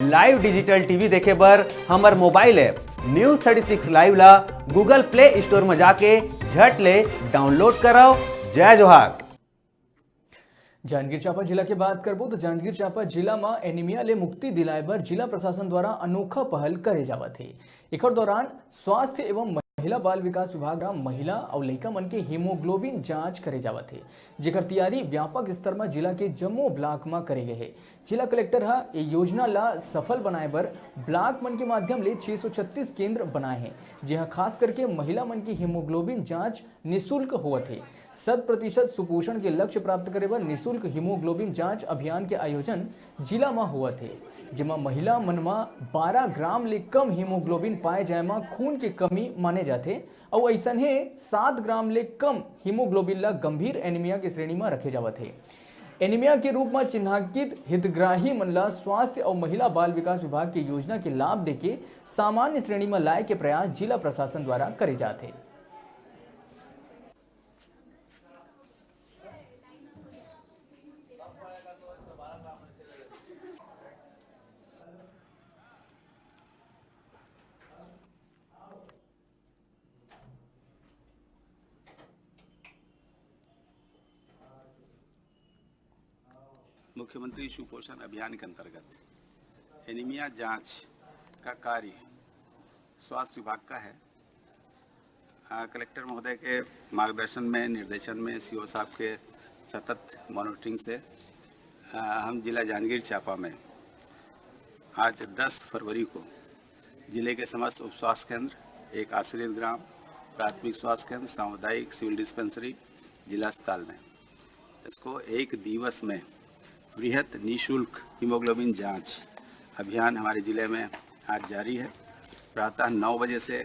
Live digital TV देखे बर हमर मोबाइल ऐप न्यूज 36 लाइव ला गूगल प्ले स्टोर में जाके झट ले डाउनलोड कराओ। जय जोहार। जांजगीर चांपा जिला की बात करबो तो जांजगीर चांपा जिला में एनीमिया ले मुक्ति दिलाए बर जिला प्रशासन द्वारा अनोखा पहल करे जावत है। एकर दौरान स्वास्थ्य एवं महिला बाल विकास विभाग द्वारा महिला और लड़का मन के हीमोग्लोबिन जांच करे जावत है, जेकर तैयारी व्यापक स्तर में जिला के जम्मू ब्लॉक में करे गए है। जिला कलेक्टर हा ये योजना ला सफल बनाए बर ब्लॉक मन के माध्यम ले 636 केंद्र बनाए हैं, जहां खास करके महिला मन की हीमोग्लोबिन जांच निःशुल्क होवत है। 100% सुपोषण के लक्ष्य प्राप्त करे बर निःशुल्क हीमोग्लोबिन जांच अभियान के आयोजन जिला में हुआ थे, जिमा महिला मन में 12 ग्राम ले कम हीमोग्लोबिन पाए जाए में खून के कमी माने जाते और ऐसा है 7 ग्राम ले कम हीमोग्लोबिन ला गंभीर एनीमिया की श्रेणी में रखे जावत है। एनीमिया के रूप में चिन्हांकित हितग्राही मन ला स्वास्थ्य और महिला बाल विकास विभाग की योजना के लाभ देके सामान्य श्रेणी में लाए के प्रयास जिला प्रशासन द्वारा करे जाते। मुख्यमंत्री सुपोषण अभियान के अंतर्गत एनीमिया जांच का कार्य स्वास्थ्य विभाग का है। कलेक्टर महोदय के मार्गदर्शन में निर्देशन में सीओ साहब के सतत मॉनिटरिंग से हम जिला जांजगीर चांपा में आज 10 फरवरी को जिले के समस्त उप स्वास्थ्य केंद्र, एक आश्रित ग्राम, प्राथमिक स्वास्थ्य केंद्र, सामुदायिक सिविल डिस्पेंसरी, जिला अस्पताल में इसको एक दिवस में वृहत निःशुल्क हीमोग्लोबिन जांच अभियान हमारे ज़िले में आज जारी है। प्रातः 9 बजे से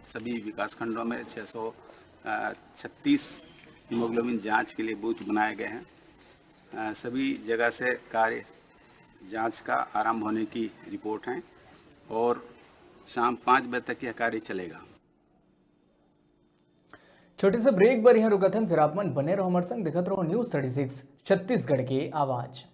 सभी विकासखंडों में 636 हीमोग्लोबिन जांच के लिए बूथ बनाए गए हैं। सभी जगह से कार्य जांच का आरंभ होने की रिपोर्ट है और शाम 5 बजे तक यह कार्य चलेगा। छोटे से ब्रेक पर यहाँ रुका था, फिर आप मन बने रहो हमारे संग, देखते रहो न्यूज 36 छत्तीसगढ़ की आवाज।